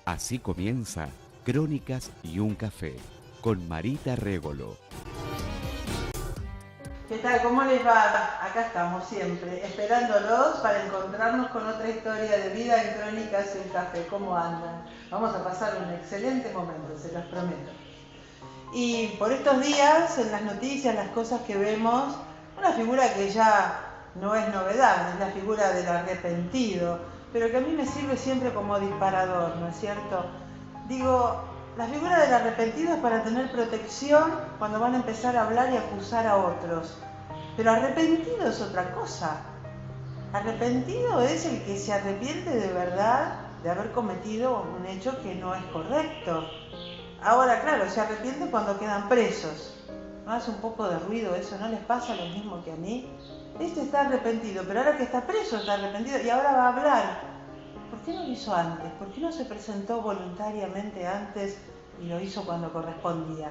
Así comienza Crónicas y un café con Marita Régolo. ¿Qué tal? ¿Cómo les va? Acá estamos siempre, esperándolos para encontrarnos con otra historia de vida en Crónicas y un café. ¿Cómo andan? Vamos a pasar un excelente momento, se los prometo. Y por estos días, en las noticias, las cosas que vemos, una figura que ya no es novedad, es la figura del arrepentido, pero que a mí me sirve siempre como disparador, ¿no es cierto? Digo, la figura del arrepentido es para tener protección cuando van a empezar a hablar y acusar a otros. Pero arrepentido es otra cosa. Arrepentido es el que se arrepiente de verdad de haber cometido un hecho que no es correcto. Ahora, claro, se arrepiente cuando quedan presos. ¿No hace un poco de ruido eso? ¿No les pasa lo mismo que a mí? Este está arrepentido, pero ahora que está preso está arrepentido y ahora va a hablar. ¿Por qué no lo hizo antes? ¿Por qué no se presentó voluntariamente antes y lo hizo cuando correspondía?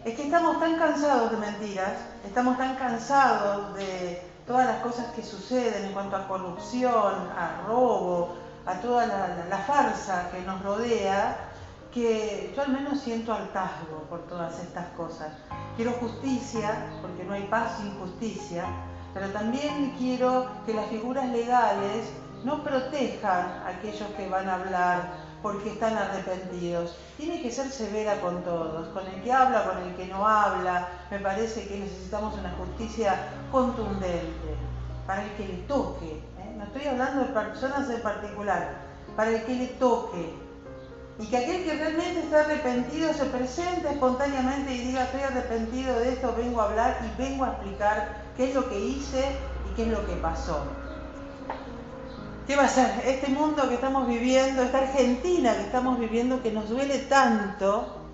Es que estamos tan cansados de mentiras, estamos tan cansados de todas las cosas que suceden en cuanto a corrupción, a robo, a toda la farsa que nos rodea, que yo al menos siento hartazgo por todas estas cosas. Quiero justicia, porque no hay paz sin justicia, pero también quiero que las figuras legales no protejan a aquellos que van a hablar porque están arrepentidos. Tiene que ser severa con todos, con el que habla, con el que no habla. Me parece que necesitamos una justicia contundente para el que le toque. No estoy hablando de personas en particular, para el que le toque. Y que aquel que realmente está arrepentido se presente espontáneamente y diga: estoy arrepentido de esto, vengo a hablar y vengo a explicar qué es lo que hice y qué es lo que pasó. ¿Qué va a ser? Este mundo que estamos viviendo, esta Argentina que estamos viviendo, que nos duele tanto,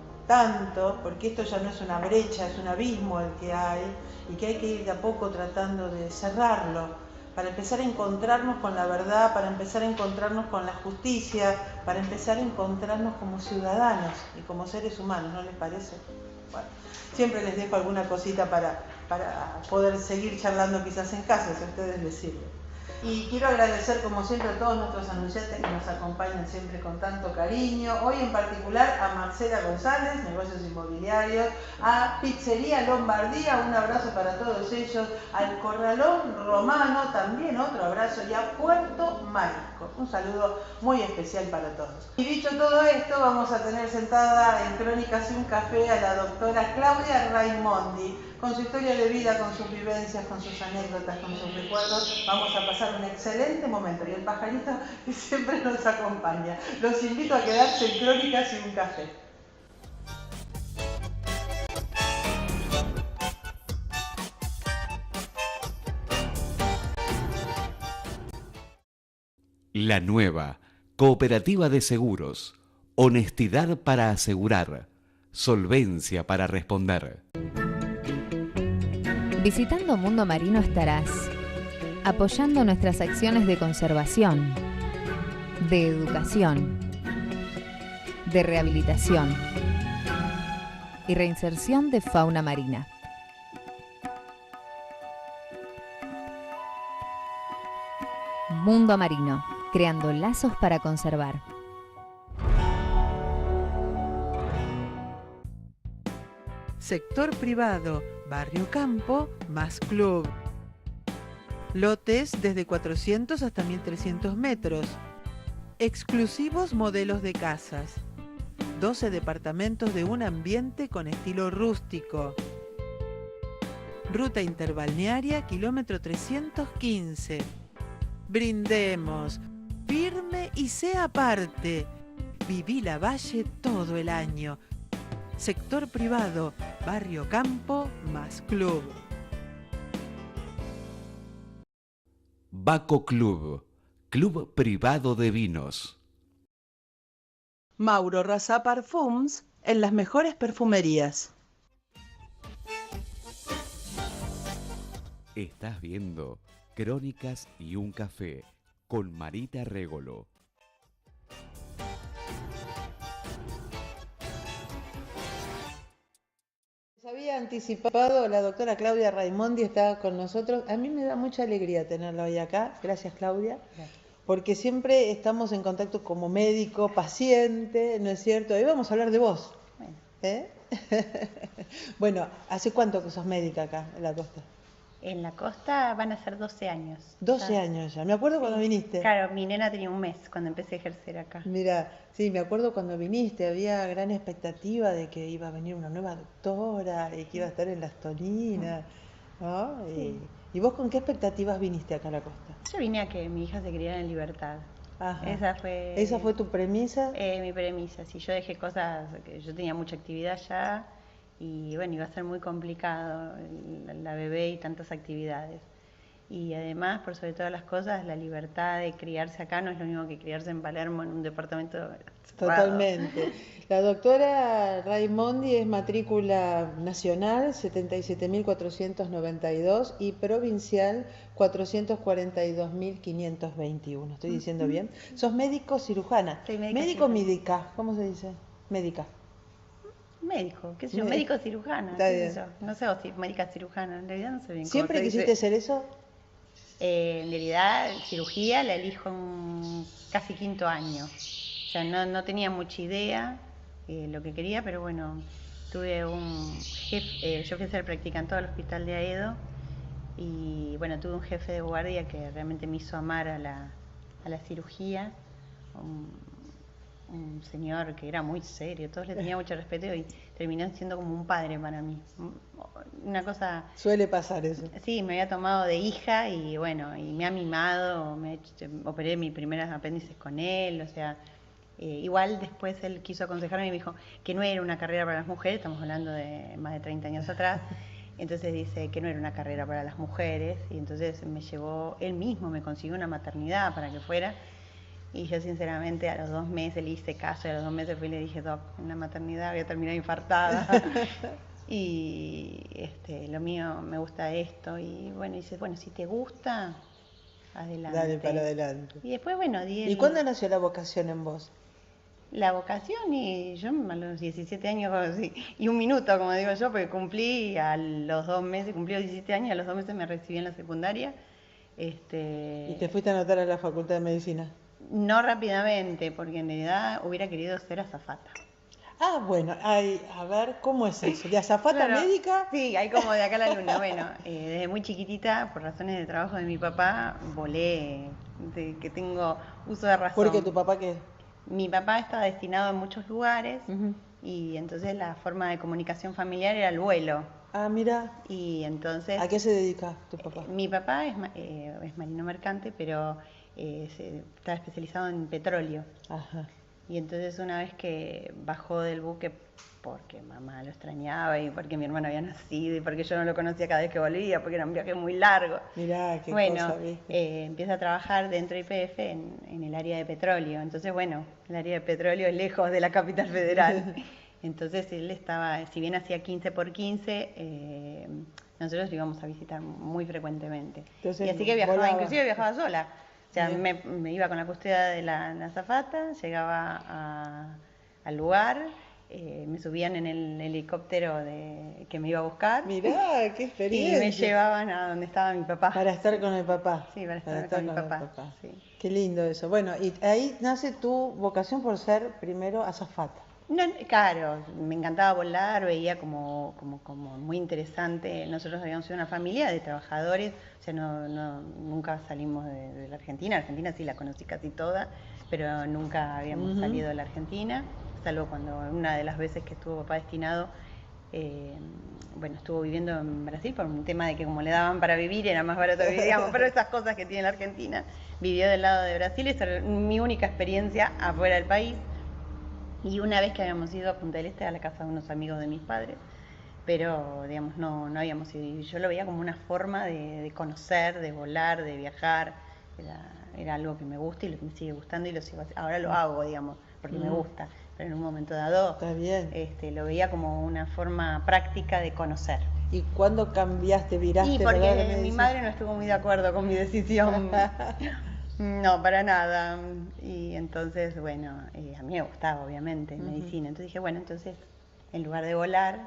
porque esto ya no es una brecha, es un abismo el que hay, y que hay que ir de a poco tratando de cerrarlo, para empezar a encontrarnos con la verdad, para empezar a encontrarnos con la justicia, para empezar a encontrarnos como ciudadanos y como seres humanos, ¿no les parece? Bueno, siempre les dejo alguna cosita para poder seguir charlando quizás en casa, si a ustedes les sirve. Y quiero agradecer como siempre a todos nuestros anunciantes que nos acompañan siempre con tanto cariño. Hoy en particular a Marcela González, Negocios Inmobiliarios, a Pizzería Lombardía, un abrazo para todos ellos, al Corralón Romano, también otro abrazo, y a Puerto Mágico, un saludo muy especial para todos. Y dicho todo esto, vamos a tener sentada en Crónicas y un café a la doctora Claudia Raimondi, con su historia de vida, con sus vivencias, con sus anécdotas, con sus recuerdos. Vamos a pasar un excelente momento y el pajarito que siempre nos acompaña. Los invito a quedarse en Crónicas y un café. La nueva Cooperativa de Seguros. Honestidad para asegurar. Solvencia para responder. Visitando Mundo Marino estarás apoyando nuestras acciones de conservación, de educación, de rehabilitación y reinserción de fauna marina. Mundo Marino, creando lazos para conservar. Sector privado, Barrio Campo, más club. Lotes desde 400 hasta 1300 metros. Exclusivos modelos de casas. 12 departamentos de un ambiente con estilo rústico. Ruta interbalnearia, kilómetro 315. Brindemos, firme y sea parte. Viví la Valle todo el año. Sector privado, Barrio Campo, más club. Baco Club. Club privado de vinos. Mauro Razá Parfums, en las mejores perfumerías. Estás viendo Crónicas y un café con Marita Régolo. Les había anticipado, la doctora Claudia Raimondi estaba con nosotros. A mí me da mucha alegría tenerla hoy acá. Gracias, Claudia. porque siempre estamos en contacto como médico, paciente, ¿no es cierto? Hoy vamos a hablar de vos. Bueno, ¿Eh? Bueno, ¿hace cuánto que sos médica acá en la costa? en la costa van a ser 12 años. 12 Ya. años ya. Me acuerdo cuando viniste. Claro, mi nena tenía un mes cuando empecé a ejercer acá. Mira, sí, me acuerdo cuando viniste, había gran expectativa de que iba a venir una nueva doctora y que iba a estar en las Toninas, ¿no? Sí. ¿Y vos con qué expectativas viniste acá a la costa? Yo vine a que mi hija se criara en libertad. Ajá. Esa fue tu premisa? mi premisa. Si yo dejé cosas, que yo tenía mucha actividad ya y bueno, iba a ser muy complicado la bebé y tantas actividades. Y además, por sobre todas las cosas, la libertad de criarse acá no es lo mismo que criarse en Palermo en un departamento cerrado. Totalmente. La doctora Raimondi es matrícula nacional 77.492 y provincial 442.521. ¿Estoy diciendo bien? ¿Sos médico cirujana? Soy médica ¿Médico o cirujana. médica? ¿Cómo se dice? Médica. Médico, qué sé yo, Médico. médico cirujana, Está qué sé bien. yo. No sé si médica cirujana, en realidad no sé bien cómo ¿Siempre se dice. quisiste ser eso? En realidad, cirugía la elijo en casi 5.º año. O sea, no tenía mucha idea lo que quería, pero bueno, tuve un jefe, yo fui a ser practicante al hospital de Aedo y bueno, tuve un jefe de guardia que realmente me hizo amar a la cirugía. Un señor que era muy serio, todos le tenían mucho respeto y terminó siendo como un padre para mí. Una cosa... Suele pasar eso. Sí, me había tomado de hija y bueno, y me ha mimado, operé mis primeras apéndices con él, o sea, igual después él quiso aconsejarme y me dijo que no era una carrera para las mujeres, estamos hablando de más de 30 años atrás, entonces dice que no era una carrera para las mujeres y entonces me llevó, él mismo me consiguió una maternidad para que fuera. Y yo sinceramente a los 2 meses le hice caso y a los 2 meses fui y le dije, doc, en la maternidad voy a terminar infartada. Y lo mío me gusta esto. Y bueno, dice, bueno, si te gusta, adelante. Dale para adelante. Y después, bueno, ¿Y cuándo nació la vocación en vos? La vocación, y yo a los 17 años y un minuto, como digo yo, porque cumplí a los 2 meses, cumplí los 17 años, a los 2 meses me recibí en la secundaria. ¿Y te fuiste a anotar a la Facultad de Medicina? No rápidamente, porque en realidad hubiera querido ser azafata. Ah, bueno, a ver, ¿cómo es eso? ¿De azafata Claro, médica? Sí, hay como de acá a la luna. Bueno, desde muy chiquitita, por razones de trabajo de mi papá, volé, de que tengo uso de razón. Porque tu papá, ¿qué? Mi papá estaba destinado en muchos lugares y entonces la forma de comunicación familiar era el vuelo. Ah, mira. Y entonces... ¿A qué se dedica tu papá? Mi papá es marino mercante, pero está especializado en petróleo. Ajá. Y entonces una vez que bajó del buque, porque mamá lo extrañaba y porque mi hermano había nacido y porque yo no lo conocía cada vez que volvía, porque era un viaje muy largo. Mirá, qué bueno, cosa, ¿viste? empieza a trabajar dentro de YPF en el área de petróleo. Entonces, bueno, el área de petróleo es lejos de la capital federal. Entonces él estaba, si bien hacía 15 por 15, nosotros lo íbamos a visitar muy frecuentemente. Entonces, y así que viajaba, volaba. inclusive viajaba sola. O sea, Bien. me iba con la custodia de la azafata, llegaba al lugar, me subían en el helicóptero que me iba a buscar. Mirá, qué Y experiencia. me llevaban a donde estaba mi papá. Para estar con el papá. Sí, para estar con mi papá. Sí. Qué lindo eso. Bueno, y ahí nace tu vocación por ser primero azafata. No, claro, me encantaba volar, veía como muy interesante. Nosotros habíamos sido una familia de trabajadores, o sea, nunca salimos de la Argentina. Argentina sí la conocí casi toda, pero nunca habíamos salido de la Argentina, salvo cuando una de las veces que estuvo papá destinado, bueno, estuvo viviendo en Brasil por un tema de que como le daban para vivir era más barato vivir, digamos, pero esas cosas que tiene la Argentina. Vivió del lado de Brasil, esa era mi única experiencia afuera del país. Y una vez que habíamos ido a Punta del Este, a la casa de unos amigos de mis padres, pero digamos no habíamos ido. Y yo lo veía como una forma de conocer, de volar, de viajar. Era algo que me gusta y lo que me sigue gustando y lo sigo haciendo. Ahora lo hago, digamos, porque me gusta. Pero en un momento dado Está bien. Lo veía como una forma práctica de conocer. ¿Y cuándo cambiaste, viraste? Y porque mi madre no estuvo muy de acuerdo con mi decisión. No, para nada. Y entonces, bueno, a mí me gustaba, obviamente, medicina. Entonces dije, bueno, entonces, en lugar de volar,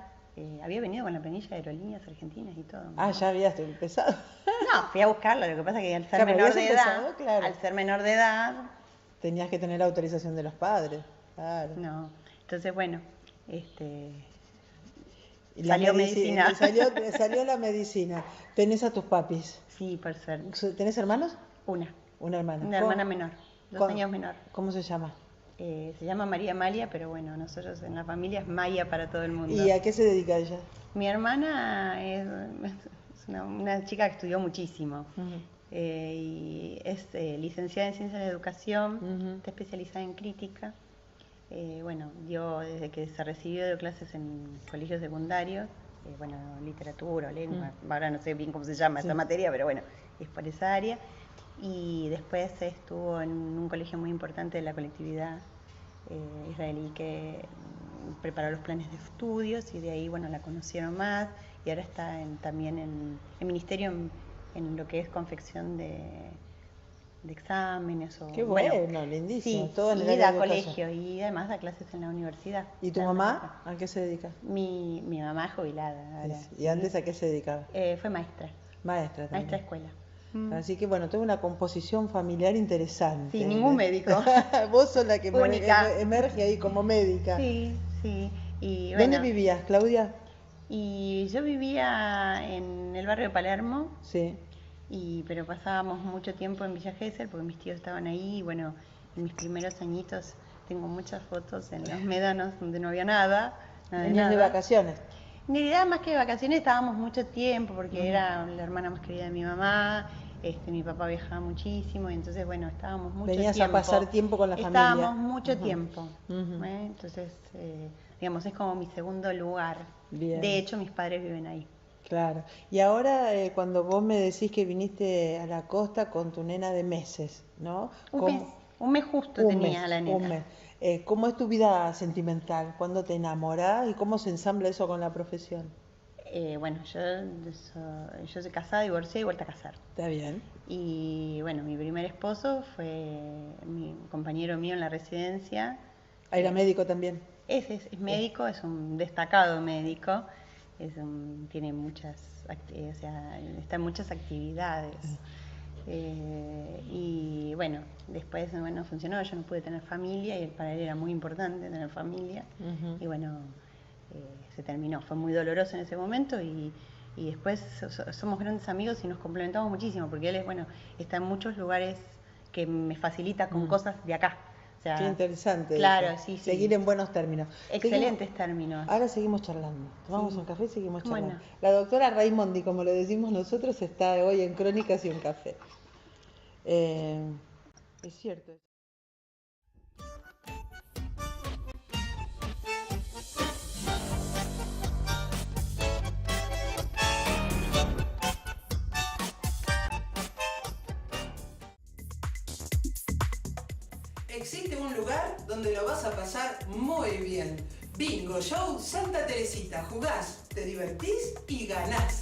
había venido con la planilla de aerolíneas argentinas y todo. Ah, ya habías empezado. No, fui a buscarla, lo que pasa es que al ser Claro, menor habías de edad, empezado, claro. al ser menor de edad, Tenías que tener autorización de los padres. Claro. no. Entonces, bueno, Y salió medicina. Salió la medicina. Tenés a tus papis. Sí, por suerte. ¿Tenés hermanos? Una Una hermana ¿Cómo? menor, 2 ¿Cómo? años menor. ¿Cómo se llama? Se llama María Amalia, pero bueno, nosotros en la familia es Maya para todo el mundo. ¿Y a qué se dedica ella? Mi hermana es una chica que estudió muchísimo. Ujú. Y es licenciada en Ciencias de la Educación, Ujú. está especializada en crítica. Bueno, desde que se recibió dio clases en colegios secundarios, bueno, literatura o lengua, ahora no sé bien cómo se llama esa materia, pero bueno, es por esa área. Y después estuvo en un colegio muy importante de la colectividad israelí que preparó los planes de estudios y de ahí, bueno, la conocieron más y ahora está también en ministerio en lo que es confección de exámenes. Qué bueno, lindísimo. Sí, Todo en el y área da de educación. colegio y además da clases en la universidad. ¿Y tu mamá a qué se dedica? Mi mamá es jubilada ahora. ¿Y antes a qué se dedicaba? Fue maestra, Maestra también. maestra de escuela. Así que bueno, toda una composición familiar interesante. Sí, ningún médico. Vos sos la que Única. emerge ahí como médica. Sí, sí. Y, ¿Dónde bueno, vivías, Claudia? y yo vivía en el barrio de Palermo, Sí. pero pasábamos mucho tiempo en Villa Gesell porque mis tíos estaban ahí y bueno, en mis primeros añitos tengo muchas fotos en los médanos donde no había nada de Venías de nada. vacaciones. En realidad, más que de vacaciones, estábamos mucho tiempo porque era la hermana más querida de mi mamá, mi papá viajaba muchísimo y entonces, bueno, estábamos mucho Venías tiempo. a pasar tiempo con la familia. Estábamos mucho tiempo. Ujú. Entonces, digamos, es como mi segundo lugar. Bien. De hecho, mis padres viven ahí. Claro. Y ahora, cuando vos me decís que viniste a la costa con tu nena de meses, ¿no? Un mes justo tenía la nena. Un mes. ¿Cómo es tu vida sentimental? ¿Cuándo te enamorás y cómo se ensambla eso con la profesión? Bueno, yo soy casada, divorcié y vuelta a casar. Está bien. Y bueno, mi primer esposo fue mi compañero mío en la residencia. ¿Era médico también? Es médico, es un destacado médico, tiene está en muchas actividades. Y bueno, después no funcionó, yo no pude tener familia y para él era muy importante tener familia. Y bueno, se terminó, fue muy doloroso en ese momento y después somos grandes amigos y nos complementamos muchísimo porque él está en muchos lugares que me facilita con cosas de acá. O sea, qué interesante. Claro, eso. sí. Seguir en buenos términos. Excelentes términos. Ahora seguimos charlando. Tomamos Sí. un café y seguimos charlando. Bueno. La doctora Raimondi, como lo decimos nosotros, está hoy en Crónicas y un café. Es cierto. Existe un lugar donde lo vas a pasar muy bien. Bingo Show Santa Teresita. Jugás, te divertís y ganás.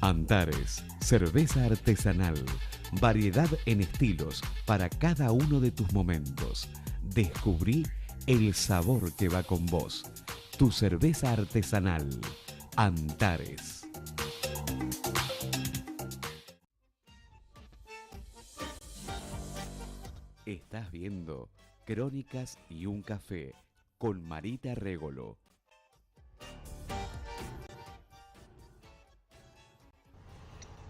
Antares, cerveza artesanal, variedad en estilos para cada uno de tus momentos. Descubrí el sabor que va con vos. Tu cerveza artesanal, Antares. Estás viendo Crónicas y un café con Marita Régolo.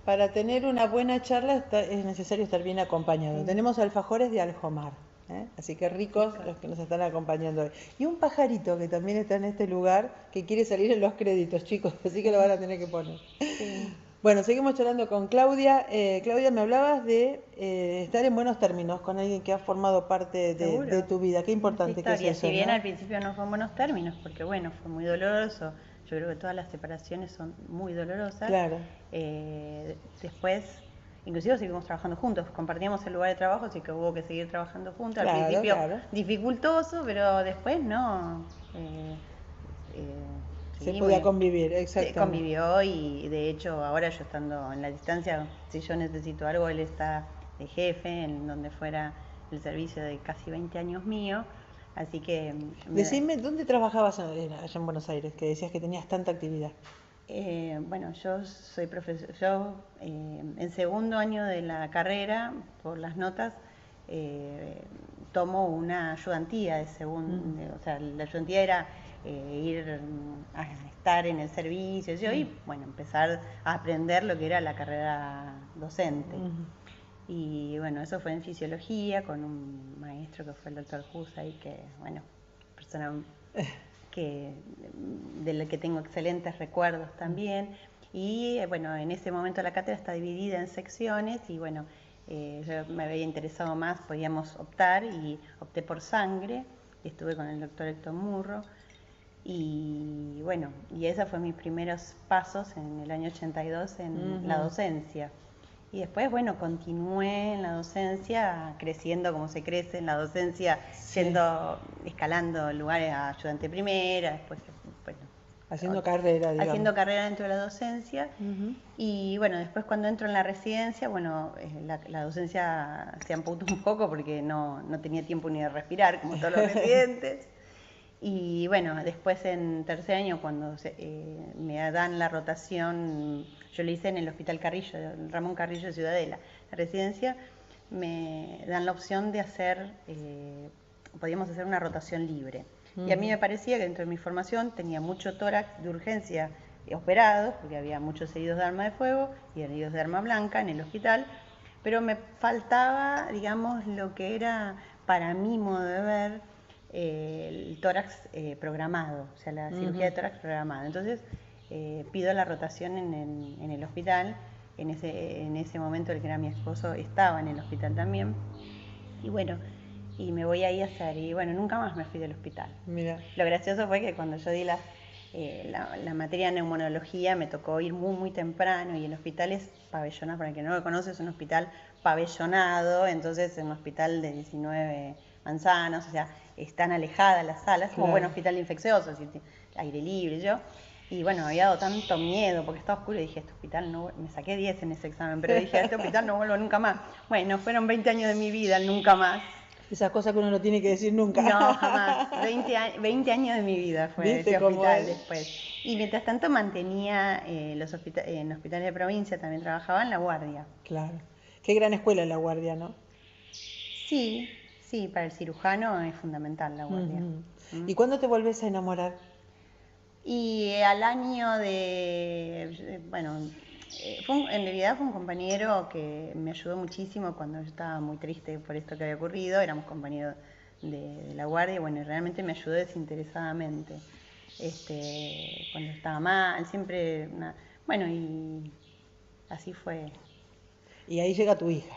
Para tener una buena charla es necesario estar bien acompañado. Tenemos alfajores de Aljomar, así que ricos los que nos están acompañando hoy. Y un pajarito que también está en este lugar que quiere salir en los créditos, chicos, así que lo van a tener que poner. Sí. Bueno, seguimos charlando con Claudia. Claudia, me hablabas de estar en buenos términos con alguien que ha formado parte de tu vida. Qué importante que es eso, Si bien ¿no? al principio no fue en buenos términos, porque bueno, fue muy doloroso. Yo creo que todas las separaciones son muy dolorosas. Claro. Después, inclusive seguimos trabajando juntos, compartíamos el lugar de trabajo, así que hubo que seguir trabajando juntos. Claro, Al principio dificultoso, pero después no. Se podía convivir, exactamente. Convivió y de hecho ahora yo estando en la distancia, si yo necesito algo, él está de jefe en donde fuera el servicio de casi 20 años mío. Así que... Decime, ¿dónde trabajabas allá en Buenos Aires? Que decías que tenías tanta actividad. Bueno, yo soy profesor, en segundo año de la carrera, por las notas, tomo una ayudantía de segundo, o sea, la ayudantía era ir a estar en el servicio, y bueno, empezar a aprender lo que era la carrera docente. Y bueno, eso fue en fisiología con un maestro que fue el doctor Husay, que bueno, persona del que tengo excelentes recuerdos también. Y bueno, en ese momento la cátedra está dividida en secciones y bueno, yo me había interesado más, podíamos optar y opté por sangre y estuve con el doctor Héctor Murro. Y bueno, y esos fueron mis primeros pasos en el año 82 en la docencia. Y después, bueno, continué en la docencia, creciendo como se crece en la docencia, escalando lugares a ayudante primera, después, bueno. Haciendo carrera, digamos. Haciendo carrera dentro de la docencia. Y bueno, después cuando entro en la residencia, bueno, la docencia se amputó un poco porque no tenía tiempo ni de respirar, como todos los residentes. Y bueno, después en tercer año, cuando me dan la rotación, yo lo hice en el Hospital Carrillo, Ramón Carrillo de Ciudadela, la residencia, me dan la opción de hacer, podíamos hacer una rotación libre. Y a mí me parecía que dentro de mi formación tenía mucho tórax de urgencia operados, porque había muchos heridos de arma de fuego y heridos de arma blanca en el hospital, pero me faltaba, digamos, lo que era, para mi modo de ver, el tórax programado, o sea, la cirugía de tórax programada. Entonces pido la rotación en el hospital. En ese momento el que era mi esposo estaba en el hospital también. Y bueno, y me voy ahí a hacer, y bueno, nunca más me fui del hospital. Mira. Lo gracioso fue que cuando yo di la materia de neumonología me tocó ir muy, muy temprano, y el hospital es pabellonado, para el que no lo conoce, es un hospital pabellonado, entonces es un hospital de 19 manzanas, o sea, están alejadas las salas, como buen hospital infeccioso, así, aire libre, y bueno, me había dado tanto miedo porque estaba oscuro y dije, este hospital no, me saqué 10 en ese examen, pero dije, a este hospital no vuelvo nunca más. Bueno, fueron 20 años de mi vida, nunca más. Esas cosas que uno no tiene que decir nunca. No, jamás. 20 años de mi vida fue ese hospital después. Y mientras tanto mantenía en hospitales de provincia, también trabajaba en La Guardia. Claro. Qué gran escuela La Guardia, ¿no? Sí, para el cirujano es fundamental La Guardia. ¿Y cuándo te volvés a enamorar? Y al año de, bueno, en realidad fue un compañero que me ayudó muchísimo cuando yo estaba muy triste por esto que había ocurrido. Éramos compañeros de La Guardia, y bueno, realmente me ayudó desinteresadamente. Cuando estaba mal, siempre, bueno, y así fue. Y ahí llega tu hija.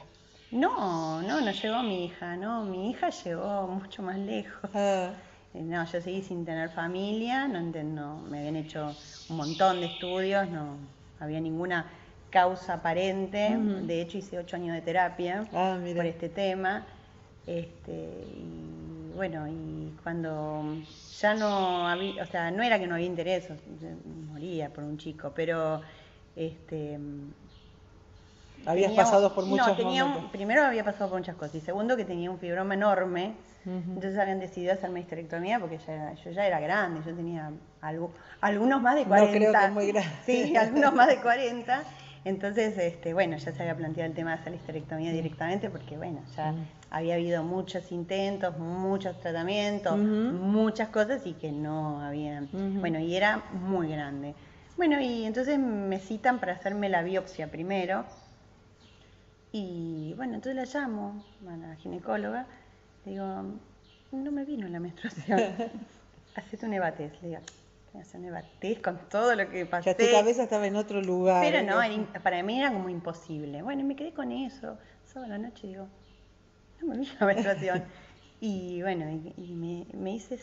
No llegó mi hija, no, mi hija llegó mucho más lejos. No, yo seguí sin tener familia, no, me habían hecho un montón de estudios, no había ninguna causa aparente. De hecho hice 8 años de terapia por este tema. Y bueno, y cuando ya no había, o sea, no era que no había interés, moría por un chico, pero habías pasado por muchos momentos. Primero había pasado por muchas cosas, y segundo que tenía un fibroma enorme. Entonces habían decidido hacerme histerectomía porque yo ya era grande, yo tenía algunos más de 40. No creo que muy grande. Sí, algunos más de 40. Entonces, bueno, ya se había planteado el tema de hacer la histerectomía directamente porque, bueno, ya había habido muchos intentos, muchos tratamientos, muchas cosas, y que no habían... Bueno, y era muy grande. Bueno, y entonces me citan para hacerme la biopsia primero. Y bueno, entonces la llamo a la ginecóloga. Le digo, no me vino la menstruación. Hacete un EVATES. Le digo, voy a hacer un EVATES con todo lo que pasé. Ya tu cabeza estaba en otro lugar. Pero no, para mí era como imposible. Bueno, y me quedé con eso. Sábado a la noche digo, no me vino la menstruación. Y bueno, y me hice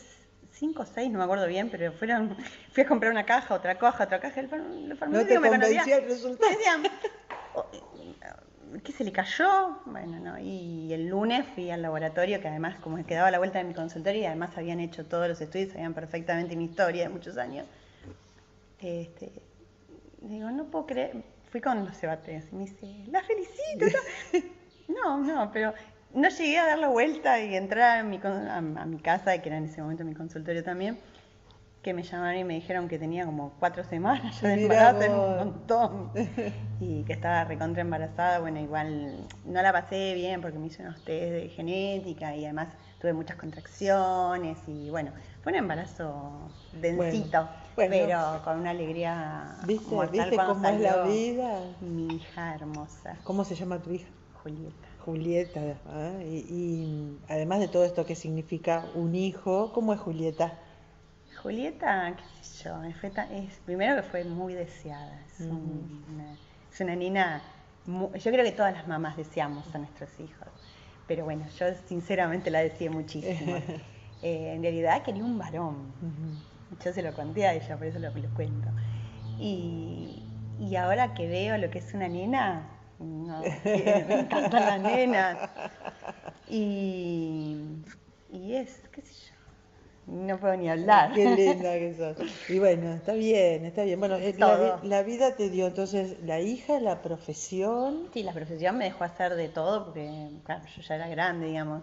5 o 6, no me acuerdo bien, pero fui a comprar una caja, otra caja. El farmacéutico me conocía. Me decían, ¿qué se le cayó? Bueno, no, y el lunes fui al laboratorio, que además, como me quedaba a la vuelta de mi consultorio, y además habían hecho todos los estudios, sabían perfectamente mi historia de muchos años. Digo, no puedo creer, fui con los EVATES, y me dice, la felicito. No, pero no llegué a dar la vuelta y entrar a mi casa, que era en ese momento mi consultorio también, que me llamaron y me dijeron que tenía como 4 semanas ya de embarazo, era un montón, y que estaba recontra embarazada. Bueno, igual no la pasé bien porque me hice unos test de genética y además tuve muchas contracciones y bueno, fue un embarazo densito, pero con una alegría ¿Viste cómo es la vida? Mi hija hermosa. ¿Cómo se llama tu hija? Julieta. Julieta, y además de todo esto que significa un hijo, ¿cómo es Julieta? Julieta, qué sé yo, primero que fue muy deseada, es una nena, yo creo que todas las mamás deseamos a nuestros hijos, pero bueno, yo sinceramente la deseé muchísimo. En realidad quería un varón, yo se lo conté a ella, por eso lo cuento. Y ahora que veo lo que es una nena, no, me encantan las nenas. Y es, qué sé yo. No puedo ni hablar. Qué linda que sos. Y bueno, está bien, está bien. Bueno, la vida te dio entonces la hija, la profesión. Sí, la profesión me dejó hacer de todo porque, claro, yo ya era grande, digamos.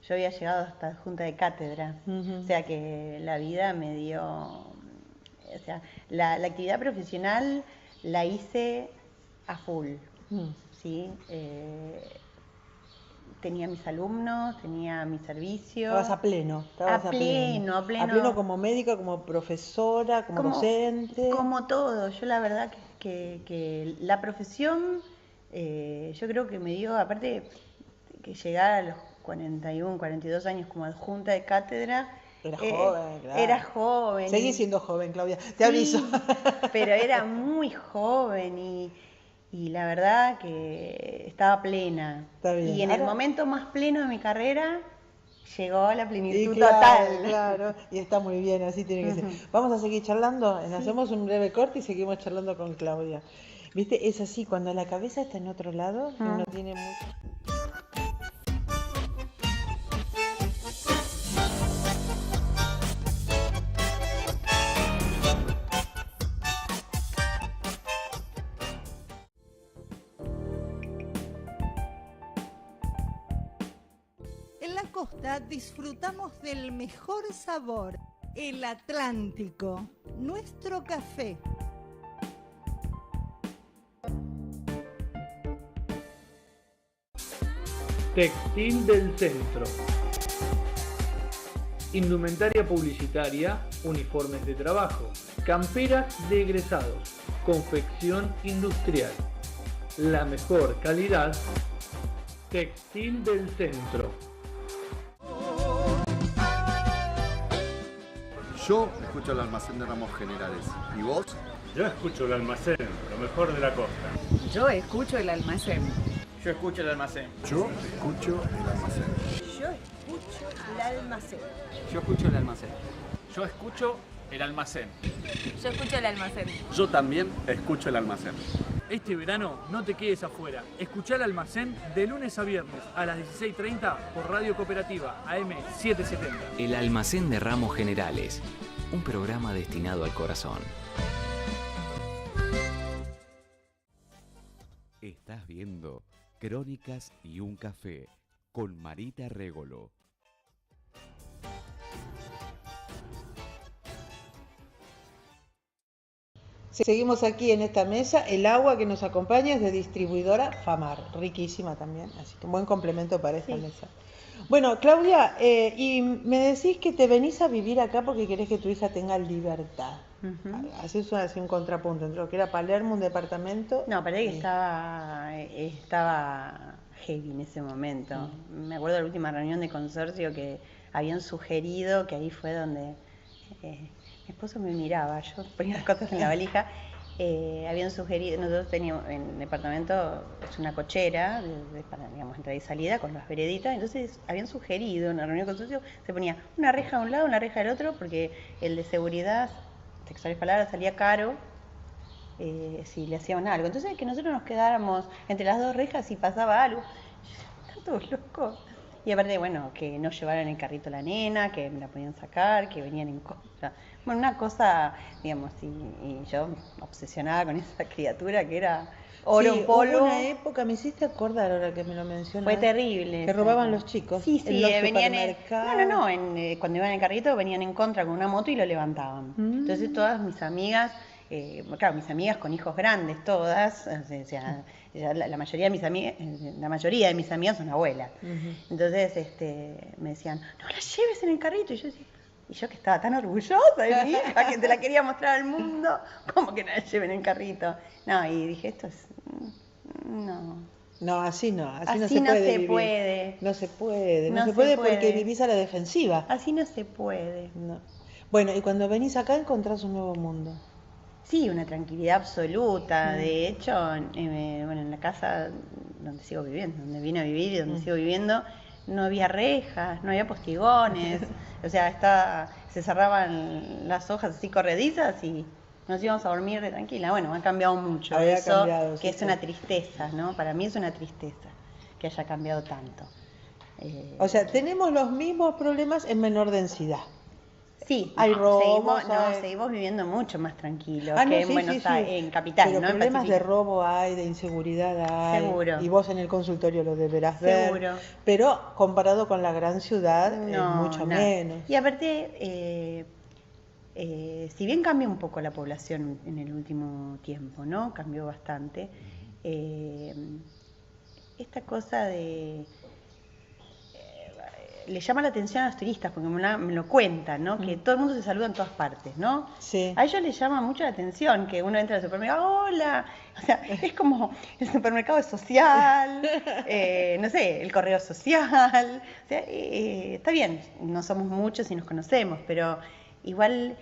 Yo había llegado hasta junta de cátedra. O sea que la vida me dio... O sea, la actividad profesional la hice a full, ¿sí? Tenía mis alumnos, tenía mi servicio. Estabas a pleno. A pleno. A pleno como médica, como profesora, como docente. Como todo. Yo la verdad que la profesión, yo creo que me dio, aparte que llegar a los 41, 42 años como adjunta de cátedra. Era joven, claro. Era joven. Seguí siendo joven, Claudia, te aviso. Pero era muy joven y la verdad que estaba plena. Está bien. Y en el momento más pleno de mi carrera llegó la plenitud total. Claro, y está muy bien, así tiene que ser. Vamos a seguir charlando, hacemos un breve corte y seguimos charlando con Claudia. ¿Viste? Es así, cuando la cabeza está en otro lado, uno tiene mucho... Disfrutamos del mejor sabor, el Atlántico, nuestro café. Textil del Centro. Indumentaria publicitaria, uniformes de trabajo, camperas de egresados, confección industrial. La mejor calidad, Textil del Centro. Yo escucho el almacén de Ramos Generales. ¿Y vos? Yo escucho el almacén, lo mejor de la costa. Yo escucho el almacén. Yo escucho el almacén. Yo escucho el almacén. Yo escucho el almacén. Yo escucho el almacén. Yo escucho el almacén. Yo escucho el almacén. Yo también escucho el almacén. Este verano no te quedes afuera. Escuchá el almacén de lunes a viernes a las 16:30 por Radio Cooperativa AM 770. El almacén de Ramos Generales, un programa destinado al corazón. Estás viendo Crónicas y un café con Marita Régolo. Seguimos aquí en esta mesa. El agua que nos acompaña es de distribuidora Famar, riquísima también, así que un buen complemento para esta mesa. Bueno, Claudia, y me decís que te venís a vivir acá porque querés que tu hija tenga libertad. Haces así un contrapunto entre lo que era Palermo, un departamento. No, parece que estaba heavy en ese momento. Me acuerdo de la última reunión de consorcio que habían sugerido, que ahí fue donde mi esposo me miraba, yo ponía las cosas en la valija. Habían sugerido, nosotros teníamos en el departamento, es una cochera para, digamos, entrada y salida con las vereditas, entonces habían sugerido en la reunión de consorcio, se ponía una reja de un lado, una reja del otro, porque el de seguridad, textuales palabras, salía caro si le hacían algo. Entonces que nosotros nos quedáramos entre las dos rejas y pasaba algo. Están todos locos. Y aparte, bueno, que no llevaran el carrito a la nena, que me la podían sacar, que venían en contra. Bueno, una cosa, digamos, y yo obsesionada con esa criatura que era oro en polvo. Hubo una época, me hiciste acordar ahora que me lo mencionas. Fue terrible. Que robaban los chicos. Sí, en los venían supermercados. cuando iban en el carrito venían en contra con una moto y lo levantaban. Entonces todas mis amigas, claro, mis amigas con hijos grandes todas, o sea, la mayoría de mis amigas son abuelas. Entonces me decían, no la lleves en el carrito. Y yo que estaba tan orgullosa de mi hija, que te la quería mostrar al mundo, ¿cómo que no la lleven en el carrito? No, y dije, esto es... No, así no se no puede se vivir. puede. No se puede porque vivís a la defensiva. Así no se puede. No. Bueno, y cuando venís acá encontrás un nuevo mundo. Sí, una tranquilidad absoluta. De hecho, en la casa donde sigo viviendo, donde vine a vivir y donde sigo viviendo, no había rejas, no había postigones. O sea, se cerraban las hojas así corredizas y nos íbamos a dormir de tranquila. Bueno, ha cambiado mucho. Que es una tristeza, ¿no? Para mí es una tristeza que haya cambiado tanto. O sea, tenemos los mismos problemas en menor densidad. Sí, hay robos. Seguimos viviendo mucho más tranquilos que en Buenos Aires, en Capital. Pero ¿no? problemas de robo hay, de inseguridad hay. Seguro. Y vos en el consultorio lo deberás ver. Seguro. Pero comparado con la gran ciudad, es mucho menos. Y aparte, si bien cambió un poco la población en el último tiempo, ¿no? Cambió bastante. Esta cosa de... le llama la atención a los turistas, porque me lo cuentan, ¿no? Que todo el mundo se saluda en todas partes, ¿no? Sí. A ellos les llama mucho la atención que uno entra al supermercado, ¡hola! O sea, es como el supermercado es social, no sé, el correo social. O sea, está bien, no somos muchos y nos conocemos, pero igual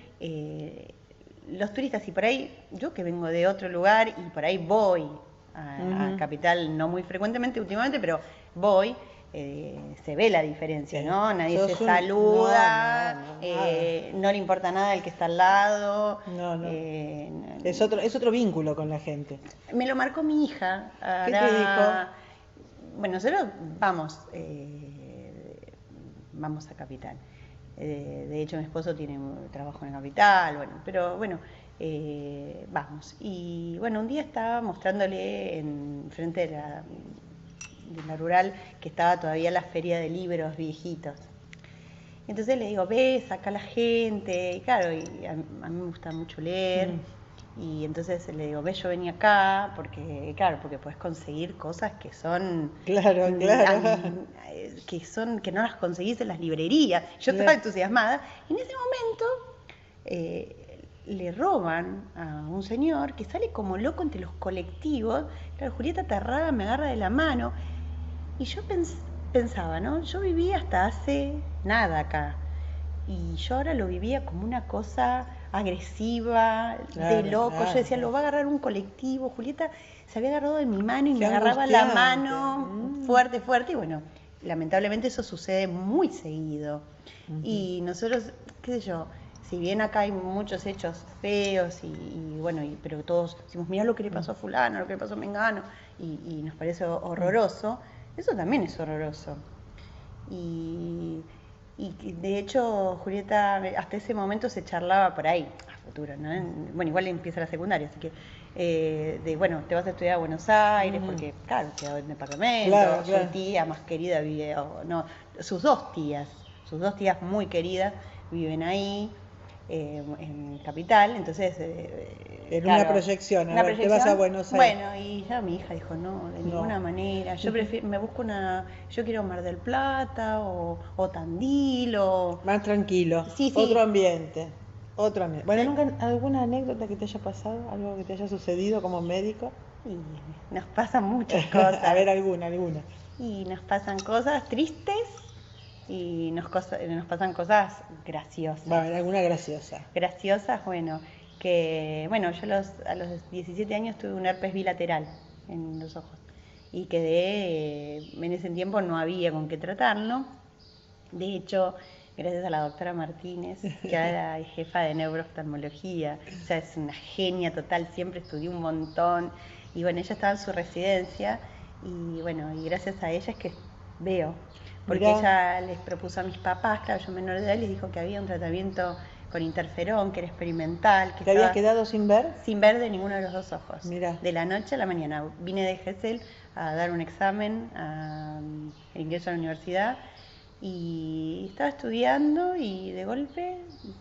los turistas, y por ahí, yo que vengo de otro lugar y por ahí voy a Capital, no muy frecuentemente últimamente, pero voy... se ve la diferencia, ¿no? Nadie se saluda, no le importa nada el que está al lado. Es otro vínculo con la gente. Me lo marcó mi hija. ¿Qué te dijo? Bueno, nosotros vamos a Capital. De hecho, mi esposo tiene trabajo en Capital, bueno, pero bueno, vamos. Y bueno, un día estaba mostrándole frente de la rural, que estaba todavía la feria de libros viejitos. Entonces le digo, ves, acá la gente, y claro, y a mí me gusta mucho leer, y entonces le digo, ves, yo venía acá, porque puedes conseguir cosas que son... Claro. Que no las conseguís en las librerías. Yo estaba entusiasmada, y en ese momento... le roban a un señor que sale como loco entre los colectivos. Claro, Julieta aterrada me agarra de la mano y yo pensaba, ¿no? Yo vivía hasta hace nada acá y yo ahora lo vivía como una cosa agresiva, de loco. Yo decía, lo va a agarrar un colectivo. Julieta se había agarrado de mi mano y me agarraba la mano fuerte y bueno, lamentablemente eso sucede muy seguido. Y nosotros, qué sé yo, si bien acá hay muchos hechos feos y bueno, pero todos decimos, mirá lo que le pasó a fulano, lo que le pasó a Mengano, y nos parece horroroso, eso también es horroroso. Y de hecho, Julieta, hasta ese momento se charlaba por ahí, a futuro, ¿no? Bueno, igual empieza la secundaria, así que, bueno, te vas a estudiar a Buenos Aires, porque, claro, quedó en departamento, su tía más querida vive, sus dos tías muy queridas viven ahí, en Capital, entonces... Era una proyección, te vas a Buenos Aires. Bueno, y ya mi hija dijo, no, de ninguna manera, yo me busco yo quiero Mar del Plata, o Tandil, o... Más tranquilo, otro ambiente. Bueno, ¿nunca alguna anécdota que te haya pasado, algo que te haya sucedido como médico? Y nos pasan muchas cosas. A ver, alguna. Y nos pasan cosas tristes, y nos pasan cosas graciosas. Va a haber alguna graciosa. Graciosas, bueno, yo a los 17 años tuve un herpes bilateral en los ojos y quedé, en ese tiempo no había con qué tratarlo. De hecho, gracias a la doctora Martínez, que ahora es jefa de neurooftalmología, o sea, es una genia total, siempre estudió un montón, y bueno, ella estaba en su residencia, y bueno, y gracias a ella es que veo. porque Mirá. ella les propuso a mis papás, claro, yo menor de edad, les dijo que había un tratamiento con interferón, que era experimental. Que ¿Te habías quedado sin ver? Sin ver de ninguno de los dos ojos. Mirá. De la noche a la mañana. Vine de Gesell a dar un examen, el ingreso a la universidad, y estaba estudiando y de golpe,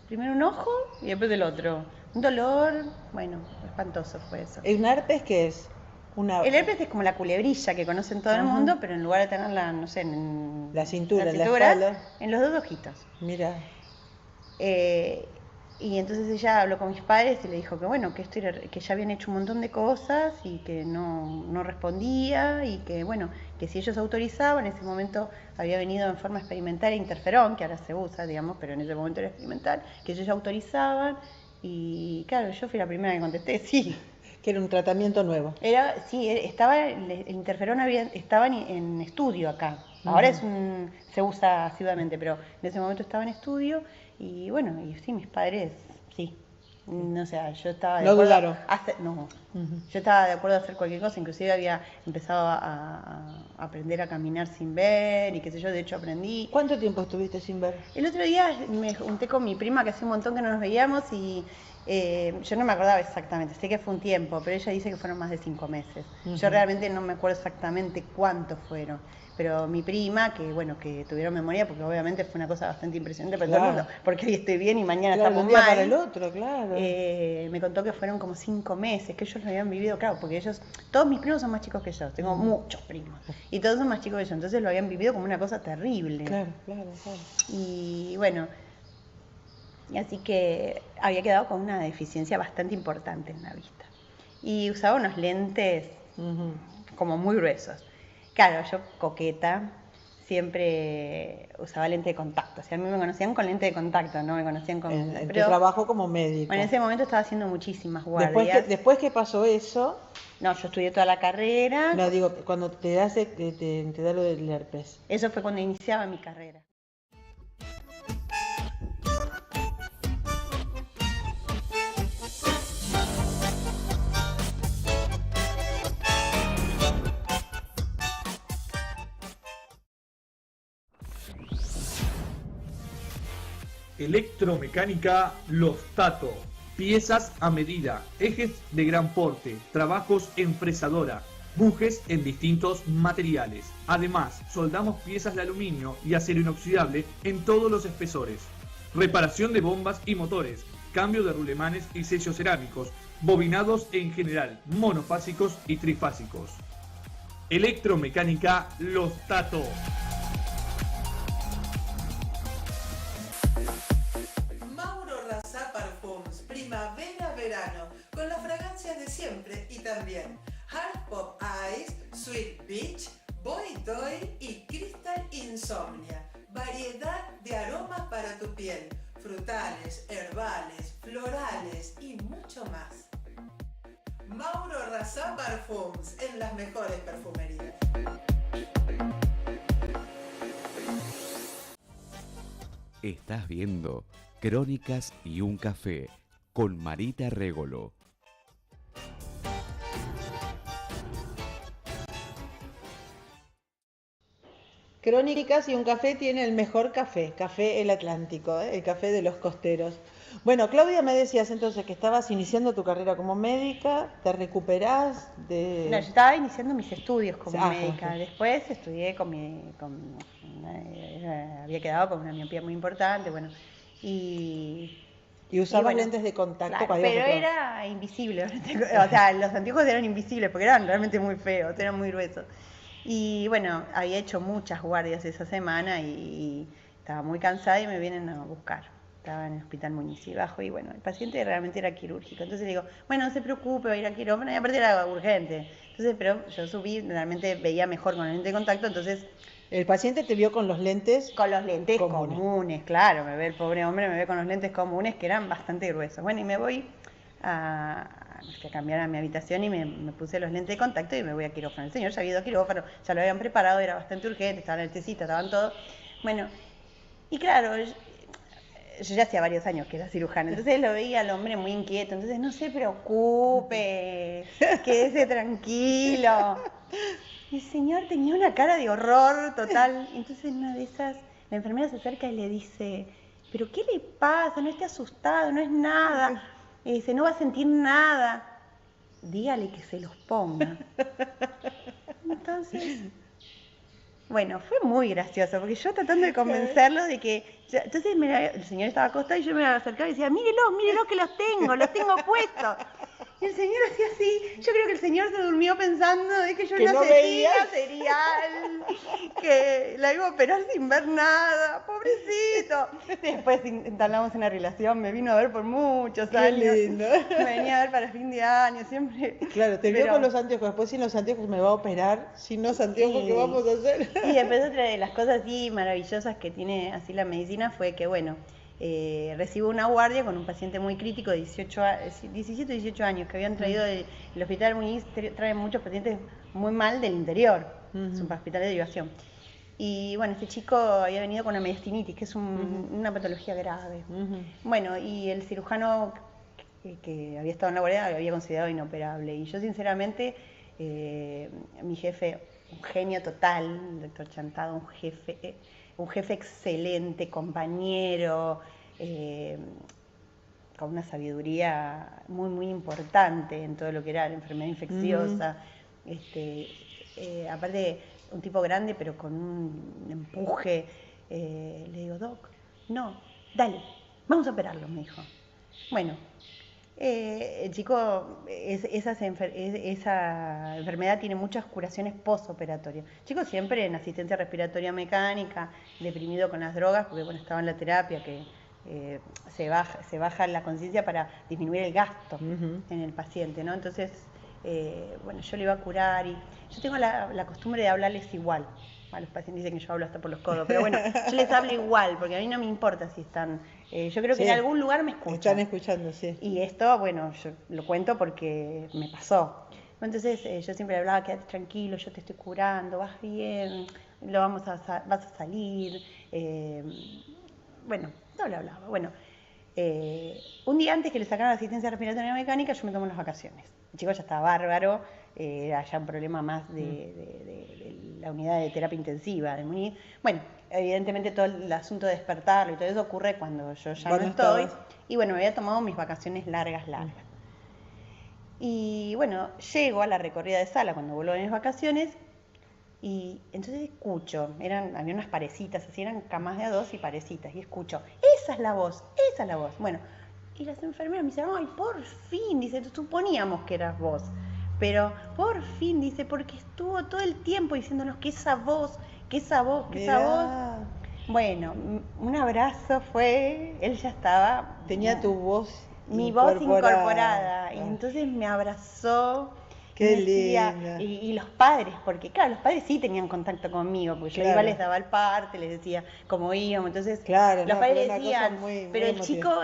primero un ojo y después el otro. Un dolor, bueno, espantoso fue eso. ¿Un herpes qué es? El herpes es como la culebrilla que conocen todo el mundo, pero en lugar de tenerla, no sé, en la cintura, la espalda. En los dos ojitos. Mira. Y entonces ella habló con mis padres y le dijo que bueno, que ya habían hecho un montón de cosas y que no respondía, y que bueno, que si ellos autorizaban, en ese momento había venido en forma experimental interferón, que ahora se usa, digamos, pero en ese momento era experimental, que ellos ya autorizaban. Y claro, yo fui la primera que contesté, sí. Que era un tratamiento nuevo. Sí, el interferón estaba en estudio acá. Ahora se usa asiduamente, pero en ese momento estaba en estudio. Y bueno, y sí, mis padres, sí. No sé, yo estaba de acuerdo. No dudaron. Yo estaba de acuerdo a hacer cualquier cosa, inclusive había empezado a aprender a caminar sin ver y qué sé yo, de hecho aprendí. ¿Cuánto tiempo estuviste sin ver? El otro día me junté con mi prima, que hace un montón que no nos veíamos, y yo no me acordaba exactamente, sé que fue un tiempo, pero ella dice que fueron más de 5 meses. Yo realmente no me acuerdo exactamente cuántos fueron. Pero mi prima, que bueno, que tuvieron memoria, porque obviamente fue una cosa bastante impresionante para todo el mundo, porque hoy estoy bien y mañana estamos un día mal. para el otro, claro. Me contó que fueron como 5 meses, que ellos lo habían vivido, claro, porque todos mis primos son más chicos que yo, tengo muchos primos, y todos son más chicos que yo, entonces lo habían vivido como una cosa terrible. Claro. Y bueno, y así que había quedado con una deficiencia bastante importante en la vista. Y usaba unos lentes como muy gruesos. Claro, yo coqueta, siempre usaba lente de contacto. O sea, a mí me conocían con lente de contacto, no me conocían con... En tu trabajo como médico. Bueno, en ese momento estaba haciendo muchísimas guardias. Después que pasó eso... No, yo estudié toda la carrera. No, digo, cuando te da lo del herpes. Eso fue cuando iniciaba mi carrera. Electromecánica Los Tato. Piezas a medida, ejes de gran porte, trabajos en fresadora, bujes en distintos materiales. Además, soldamos piezas de aluminio y acero inoxidable en todos los espesores. Reparación de bombas y motores, cambio de rulemanes y sellos cerámicos, bobinados en general, monofásicos y trifásicos. Electromecánica Los Tato. Primavera-verano, con las fragancias de siempre y también Hard Pop Ice, Sweet Beach, Boy Toy y Crystal Insomnia. Variedad de aromas para tu piel, frutales, herbales, florales y mucho más. Mauro Razá Parfums, en las mejores perfumerías. Estás viendo Crónicas y un café con Marita Régolo. Crónicas y un café tiene el mejor café El Atlántico, el café de los costeros. Bueno, Claudia, me decías entonces que estabas iniciando tu carrera como médica, ¿te recuperás de...? No, yo estaba iniciando mis estudios como médica, Ajá. Después estudié había quedado con una miopía muy importante, bueno, y usabas bueno, lentes de contacto, claro, para pero era invisible, o sea, los anteojos eran invisibles porque eran realmente muy feos, eran muy gruesos. Y bueno, había hecho muchas guardias esa semana y estaba muy cansada y me vienen a buscar. Estaba en el hospital Muñiz bajo y bueno, el paciente realmente era quirúrgico. Entonces digo, bueno, no se preocupe, va a ir a quirófano y aparte era urgente. Entonces, pero yo subí, realmente veía mejor con el lente de contacto, entonces... ¿El paciente te vio con los lentes? Con los lentes comunes, claro. Me ve el pobre hombre, me ve con los lentes comunes que eran bastante gruesos. Bueno, y me voy a cambiar a mi habitación y me puse los lentes de contacto y me voy a quirófano. El señor ya había ido a quirófano, ya lo habían preparado, era bastante urgente, estaba en el tecito, estaban todos. Bueno, y claro, yo ya hacía varios años que era cirujana, entonces lo veía al hombre muy inquieto, entonces no se preocupe, quédese tranquilo. Y el señor tenía una cara de horror total. Entonces una de esas, la enfermera se acerca y le dice, ¿pero qué le pasa? No esté asustado, no es nada. Y dice, no va a sentir nada. Dígale que se los ponga. Entonces, bueno, fue muy gracioso, porque yo tratando de convencerlo de que... Entonces el señor estaba acostado y yo me acercaba y decía, mírelos que los tengo puestos. Y el señor hacía así, yo creo que el señor se durmió pensando de que yo Que era no asesina veía. serial, que la iba a operar sin ver nada, pobrecito. Después entablamos una relación, me vino a ver por muchos Qué años. lindo. Me venía a ver para fin de año, siempre. Claro, te vio Pero- con los anteojos, después sin los anteojos me va a operar, sin los anteojos, Sí. ¿qué vamos a hacer? Y después otra de las cosas así maravillosas que tiene así la medicina fue que, bueno, recibo una guardia con un paciente muy crítico de 17 o 18 años que habían traído del hospital Muniz, traen muchos pacientes muy mal del interior, es un hospital de derivación. Y bueno, este chico había venido con una mediastinitis, que es una patología grave. Bueno, y el cirujano que había estado en la guardia lo había considerado inoperable. Y yo sinceramente, mi jefe, un genio total, el doctor Chantado, un jefe excelente, compañero, con una sabiduría muy, muy importante en todo lo que era la enfermedad infecciosa. Aparte, un tipo grande, pero con un empuje. Le digo, Doc, no, dale, vamos a operarlo, me dijo. Bueno, el chico, esa enfermedad tiene muchas curaciones postoperatorias. El chico siempre en asistencia respiratoria mecánica, deprimido con las drogas, porque bueno, estaba en la terapia, que se baja la conciencia para disminuir el gasto en el paciente, ¿no? Entonces, bueno, yo le iba a curar y yo tengo la costumbre de hablarles igual. A los pacientes dicen que yo hablo hasta por los codos, pero bueno, yo les hablo igual, porque a mí no me importa si están... yo creo que Sí, en algún lugar me escuchan. Están escuchando, sí. Y esto, bueno, yo lo cuento porque me pasó. Entonces yo siempre le hablaba, quédate tranquilo, yo te estoy curando, vas bien, vas a salir. Bueno, no le hablaba. Bueno, un día antes que le sacaran la asistencia respiratoria mecánica, yo me tomo unas vacaciones. El chico ya estaba bárbaro, era ya un problema más de la unidad de terapia intensiva de Muniz. Bueno, evidentemente todo el asunto de despertarlo y todo eso ocurre cuando yo ya no estoy. Y bueno, me había tomado mis vacaciones largas. Y bueno, llego a la recorrida de sala cuando vuelvo de mis vacaciones y entonces escucho, había unas parecitas, así eran camas de a dos y parecitas, y escucho, esa es la voz. Bueno, y las enfermeras me dicen, ay, por fin, dice, suponíamos que eras vos, pero por fin, dice, porque estuvo todo el tiempo diciéndonos que esa voz. Bueno, un abrazo fue, él ya estaba... Tenía tu voz mi voz incorporada. Y entonces me abrazó. Qué decía, linda. y los padres, porque claro, los padres sí tenían contacto conmigo, porque yo iba, les daba el parte, les decía cómo íbamos, entonces los padres decían, pero el chico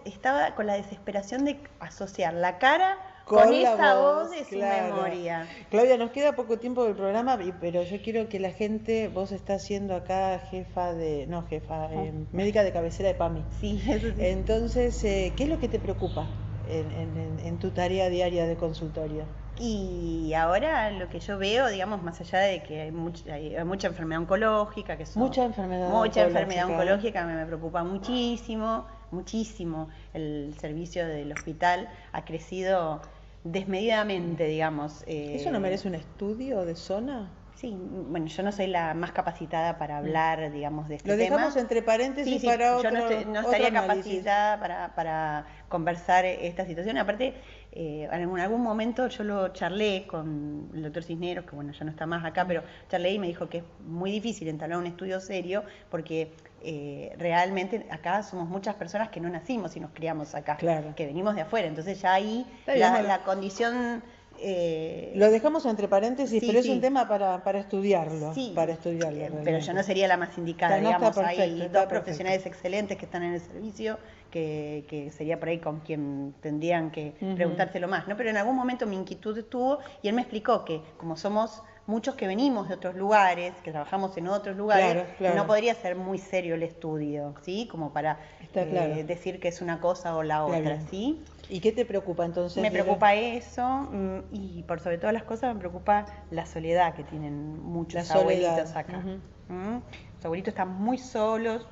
estaba con la desesperación de asociar la cara con esa voz de su memoria. Claudia, nos queda poco tiempo del programa, pero yo quiero que la gente, vos estás siendo acá médica de cabecera de PAMI. Sí, eso sí. Entonces, ¿qué es lo que te preocupa en tu tarea diaria de consultorio? Y ahora lo que yo veo, digamos, más allá de que hay mucha enfermedad oncológica, mucha enfermedad oncológica me preocupa muchísimo. El servicio del hospital ha crecido desmedidamente, digamos. ¿Eso no merece un estudio de zona? Sí, bueno, yo no soy la más capacitada para hablar, digamos, de este tema. Lo dejamos entre paréntesis para otro. Yo no estaría capacitada para conversar esta situación. Aparte, en algún momento yo lo charlé con el doctor Cisneros, que bueno, ya no está más acá, pero charlé y me dijo que es muy difícil entablar un estudio serio porque realmente acá somos muchas personas que no nacimos y nos criamos acá, que venimos de afuera. Entonces ya ahí la condición... lo dejamos entre paréntesis, pero es un tema para estudiarlo. Pero yo no sería la más indicada, digamos. Hay dos profesionales excelentes que están en el servicio que sería por ahí con quien tendrían que preguntárselo más, ¿no? Pero en algún momento mi inquietud estuvo y él me explicó que como somos muchos que venimos de otros lugares, que trabajamos en otros lugares, Claro. no podría ser muy serio el estudio, ¿sí? Como para decir que es una cosa o la otra, ¿sí? ¿Y qué te preocupa entonces? Me preocupa eso y por sobre todas las cosas me preocupa la soledad que tienen muchos abuelitos acá. Los abuelitos están muy solos.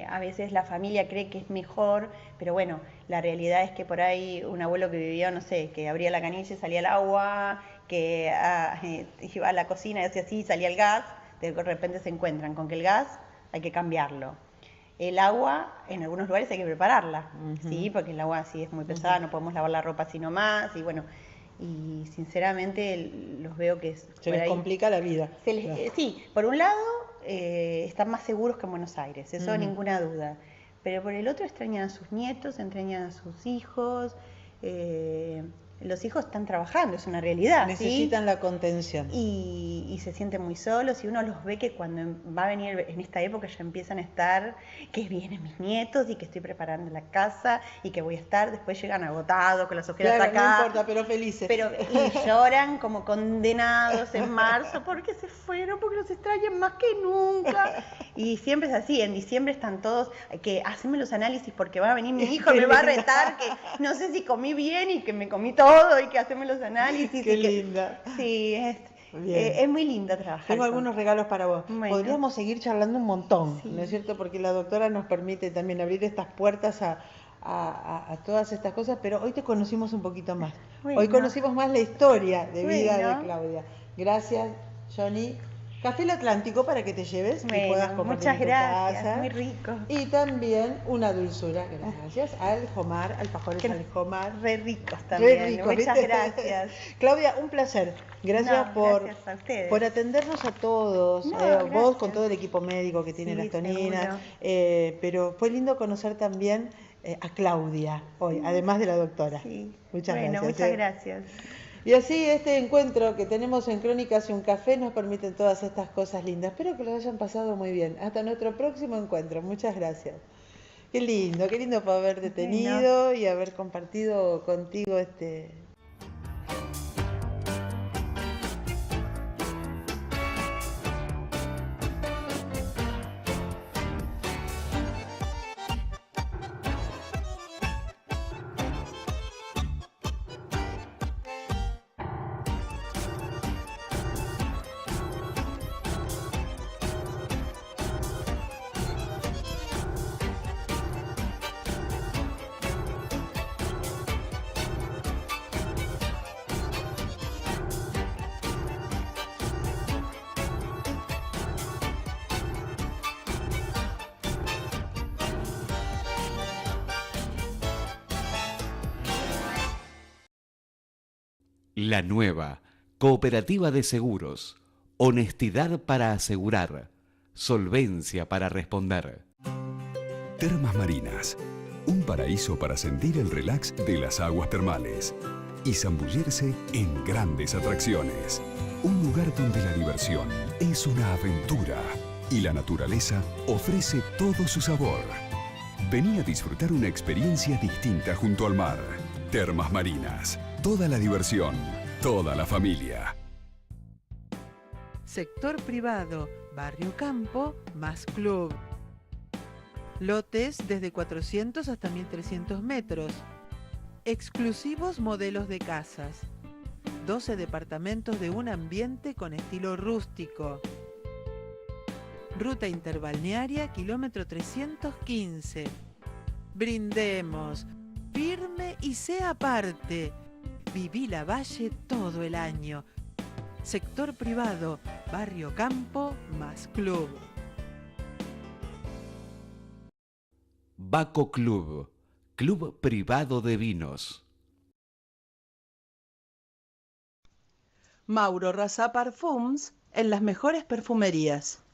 A veces la familia cree que es mejor, pero bueno, la realidad es que por ahí un abuelo que vivía, no sé, que abría la canilla y salía el agua, que iba a la cocina y hacía así, salía el gas, de repente se encuentran con que el gas hay que cambiarlo. El agua, en algunos lugares hay que prepararla, ¿sí? Porque el agua así es muy pesada, no podemos lavar la ropa así nomás, y bueno, y sinceramente los veo que se les complica la vida. Sí, por un lado están más seguros que en Buenos Aires, eso ninguna duda, pero por el otro extrañan a sus nietos, extrañan a sus hijos, los hijos están trabajando, es una realidad. Necesitan ¿sí? la contención. Y se sienten muy solos y uno los ve que cuando va a venir en esta época ya empiezan a estar, que vienen mis nietos y que estoy preparando la casa y que voy a estar, después llegan agotados con las ojeras acá. No importa, pero felices. Y lloran como condenados en marzo porque se fueron, porque los extrañan más que nunca. Y siempre es así, en diciembre están todos, que haceme los análisis porque va a venir mi hijo, me va a retar, que no sé si comí bien y que me comí todo y que hacemos los análisis. Qué linda. Sí, es muy linda trabajar. Tengo algunos regalos para vos. Bueno. Podríamos seguir charlando un montón, sí. ¿no es cierto? Porque la doctora nos permite también abrir estas puertas a todas estas cosas, pero hoy te conocimos un poquito más. Bueno. Hoy conocimos más la historia de vida Bueno. de Claudia. Gracias, Johnny. Café El Atlántico para que te lleves y puedas compartir muchas en tu gracias, casa. muy rico. Y también una dulzura, gracias, al Jomar, alfajores al Jomar. Re ricos también, re ricos, muchas ¿viste? Gracias. Claudia, un placer. Gracias gracias a ustedes. por atendernos a todos, vos con todo el equipo médico que tiene las Toninas, pero fue lindo conocer también a Claudia hoy, además de la doctora. Sí. Muchas gracias. Muchas gracias. Y así este encuentro que tenemos en Crónicas y un Café nos permiten todas estas cosas lindas. Espero que lo hayan pasado muy bien. Hasta nuestro próximo encuentro. Muchas gracias. Qué lindo poder haberte tenido y haber compartido contigo La nueva Cooperativa de Seguros. Honestidad para asegurar. Solvencia para responder. Termas Marinas. Un paraíso para sentir el relax de las aguas termales y zambullirse en grandes atracciones. Un lugar donde la diversión es una aventura y la naturaleza ofrece todo su sabor. Vení a disfrutar una experiencia distinta junto al mar. Termas Marinas. Toda la diversión, toda la familia. Sector privado, Barrio Campo, más club. Lotes desde 400 hasta 1300 metros. Exclusivos modelos de casas. 12 departamentos de un ambiente con estilo rústico. Ruta interbalnearia, kilómetro 315. Brindemos. Firme y sea parte. Viví la Valle todo el año. Sector privado, Barrio Campo, más club. Baco Club, club privado de vinos. Mauro Razá Parfums, en las mejores perfumerías.